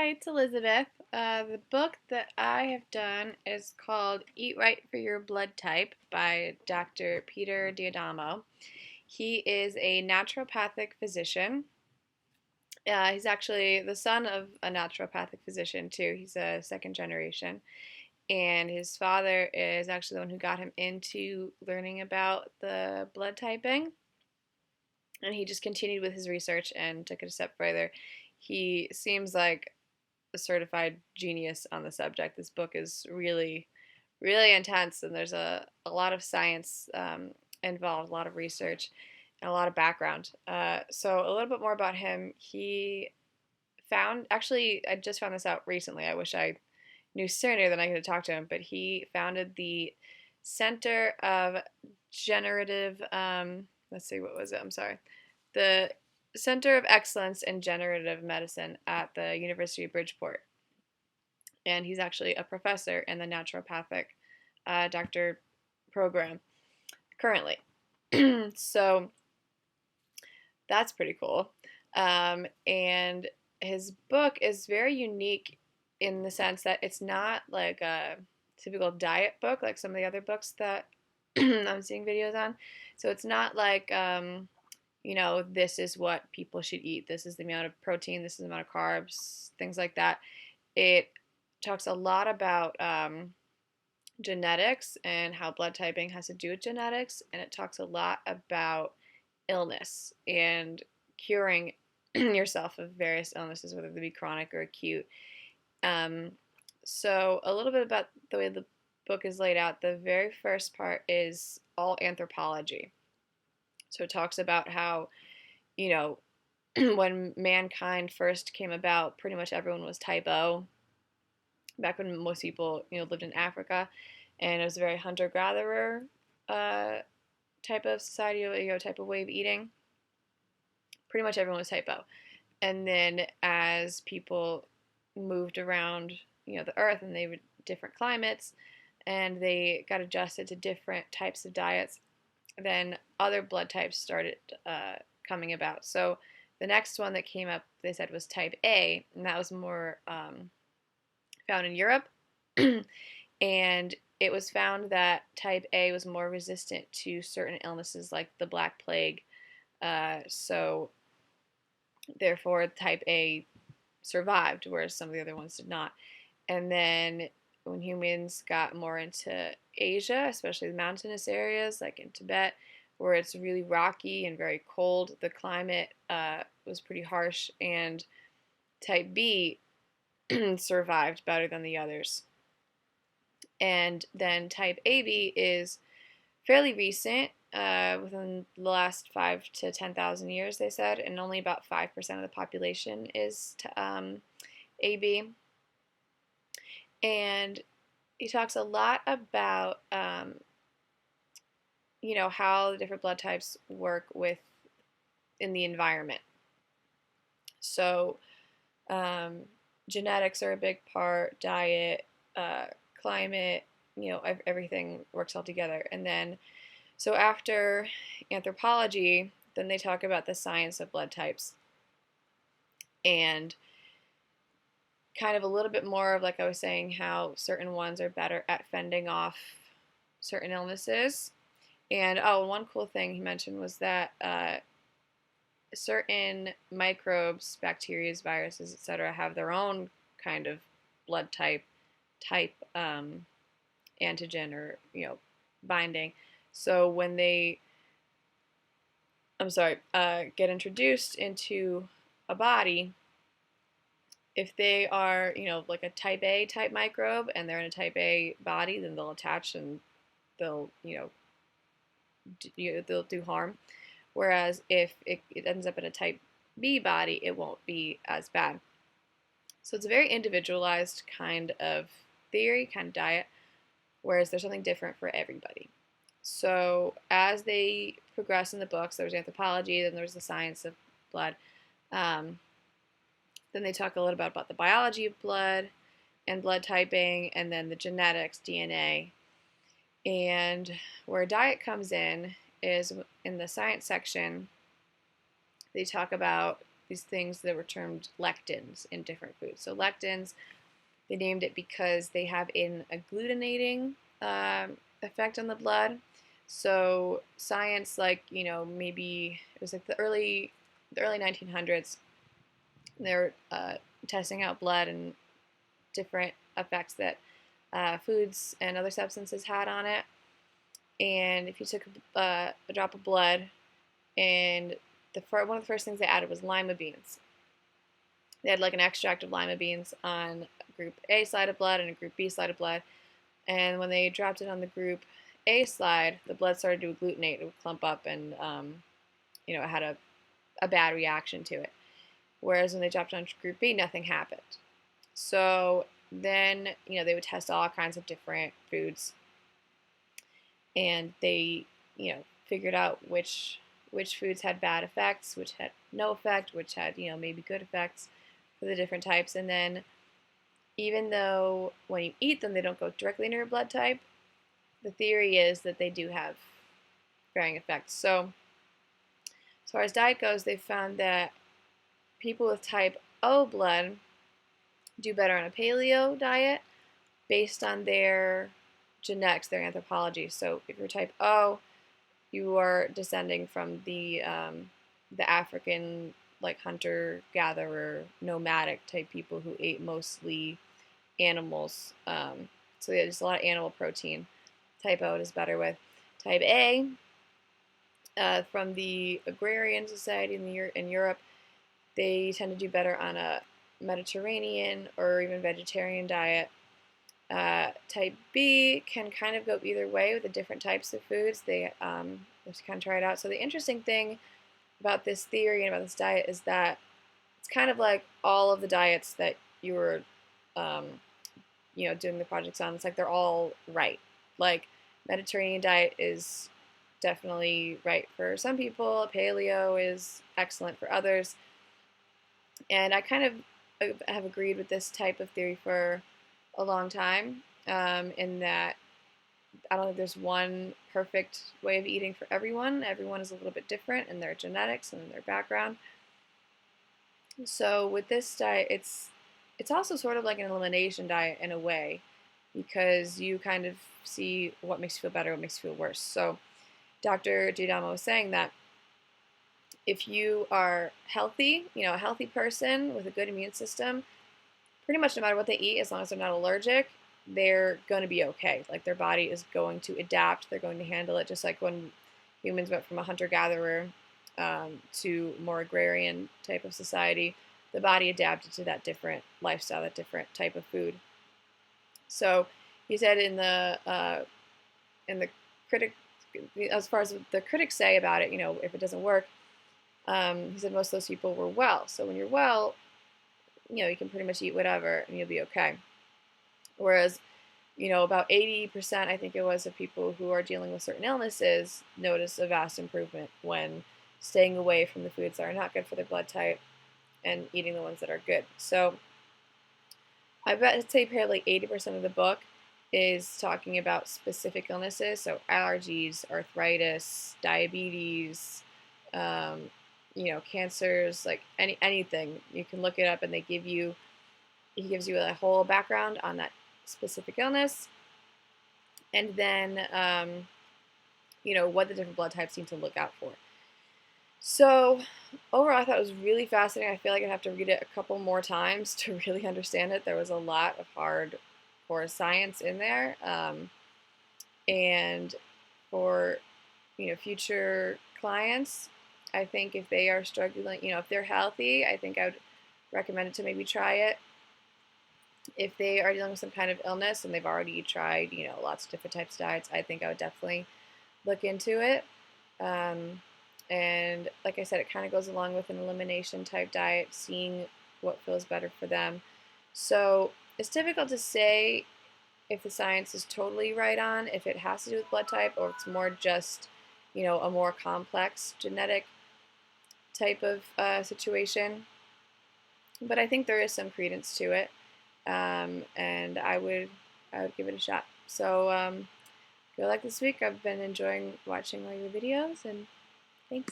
Hi, it's Elizabeth. The book that I have done is called Eat Right for Your Blood Type by Dr. Peter Diadamo. He is a naturopathic physician. He's actually the son of a naturopathic physician, too. He's a second generation. And his father is actually the one who got him into learning about the blood typing. And he just continued with his research and took it a step further. He seems like a certified genius on the subject. This book is really, really intense, and there's a lot of science involved, a lot of research, and a lot of background. So, a little bit more about him. I just found this out recently. I wish I knew sooner than I could have talked to him, but he founded the Center of Generative, let's see, what was it? I'm sorry. The Center of Excellence in Generative Medicine at the University of Bridgeport. And he's actually a professor in the naturopathic doctor program currently. So that's pretty cool. And his book is very unique in the sense that it's not like a typical diet book like some of the other books that I'm seeing videos on. So it's not like, this is what people should eat. This is the amount of protein, this is the amount of carbs, things like that. It talks a lot about genetics and how blood typing has to do with genetics, and it talks a lot about illness and curing yourself of various illnesses, whether they be chronic or acute. Um, so, a little bit about the way the book is laid out. The very first part is all anthropology. So, it talks about how, you know, when mankind first came about, pretty much everyone was type O. Back when most people, lived in Africa, and it was a very hunter-gatherer uh, type of society, type of way of eating. Pretty much everyone was type O. And then as people moved around, the earth, and they were different climates, and they got adjusted to different types of diets, then other blood types started coming about. So the next one that came up, they said, was type A, and that was more found in Europe. And it was found that type A was more resistant to certain illnesses like the Black Plague. So therefore, type A survived, whereas some of the other ones did not. And then when humans got more into Asia, especially the mountainous areas like in Tibet, where it's really rocky and very cold, the climate was pretty harsh, and type B survived better than the others. And then type AB is fairly recent, within the last 5 to 10,000 years, they said, and only about 5% of the population is AB. And he talks a lot about, how the different blood types work in the environment. So, genetics are a big part, diet, climate, everything works all together. And then, so after anthropology, then they talk about the science of blood types. And kind of a little bit more of, like I was saying, how certain ones are better at fending off certain illnesses. And one cool thing he mentioned was that certain microbes, bacteria, viruses, etc., have their own kind of blood type antigen or binding. So when they, get introduced into a body, if they are, like a type A type microbe and they're in a type A body, then they'll attach and they'll, they'll do harm. Whereas if it ends up in a type B body, it won't be as bad. So it's a very individualized kind of theory, kind of diet, whereas there's something different for everybody. So as they progress in the books, there was anthropology, then there was the science of blood. Then they talk a little bit about the biology of blood and blood typing, and then the genetics, DNA. And where diet comes in is in the science section. They talk about these things that were termed lectins in different foods. So lectins, they named it because they have an agglutinating effect on the blood. So science, like, maybe it was like the early 1900s, they were testing out blood and different effects that foods and other substances had on it. And if you took a drop of blood, and one of the first things they added was lima beans. They had like an extract of lima beans on group A slide of blood and a group B slide of blood. And when they dropped it on the group A slide, the blood started to agglutinate. It would clump up, and it had a bad reaction to it. Whereas when they dropped it on group B, nothing happened. So then, they would test all kinds of different foods, and they, figured out which foods had bad effects, which had no effect, which had, maybe good effects for the different types. And then even though when you eat them, they don't go directly into your blood type, the theory is that they do have varying effects. So as far as diet goes, they found that people with type O blood do better on a paleo diet based on their genetics, their anthropology. So if you're type O, you are descending from the African, like, hunter-gatherer, nomadic type people who ate mostly animals. So yeah, just a lot of animal protein. Type O is better with. Type A, from the agrarian society in Europe, they tend to do better on a Mediterranean or even vegetarian diet. Type B can kind of go either way with the different types of foods. They have to kind of try it out. So the interesting thing about this theory and about this diet is that it's kind of like all of the diets that you were, doing the projects on. It's like they're all right. Like, Mediterranean diet is definitely right for some people. Paleo is excellent for others. And I kind of have agreed with this type of theory for a long time, in that I don't think there's one perfect way of eating for everyone. Everyone is a little bit different in their genetics and in their background. So with this diet, it's also sort of like an elimination diet in a way, because you kind of see what makes you feel better, what makes you feel worse. So Dr. DeMott was saying that if you are healthy, a healthy person with a good immune system, pretty much no matter what they eat, as long as they're not allergic, they're going to be okay. Like, their body is going to adapt. They're going to handle it, just like when humans went from a hunter-gatherer to more agrarian type of society. The body adapted to that different lifestyle, that different type of food. So he said in the critic, as far as the critics say about it, if it doesn't work, he said most of those people were well. So when you're well, you can pretty much eat whatever and you'll be okay. Whereas, about 80%, I think it was, of people who are dealing with certain illnesses notice a vast improvement when staying away from the foods that are not good for their blood type and eating the ones that are good. So I bet I'd say probably 80% of the book is talking about specific illnesses, so allergies, arthritis, diabetes, cancers, like anything. You can look it up, and he gives you a whole background on that specific illness, and then what the different blood types need to look out for. So overall, I thought it was really fascinating. I feel like I'd have to read it a couple more times to really understand it. There was a lot of hardcore science in there, and for future clients, I think if they are struggling, if they're healthy, I think I would recommend it to maybe try it. If they are dealing with some kind of illness and they've already tried, lots of different types of diets, I think I would definitely look into it. And like I said, it kind of goes along with an elimination type diet, seeing what feels better for them. So it's difficult to say if the science is totally right on, if it has to do with blood type, or it's more just, a more complex genetic type of situation. But I think there is some credence to it, and I would give it a shot. So good luck this week. I've been enjoying watching all your videos, and thanks.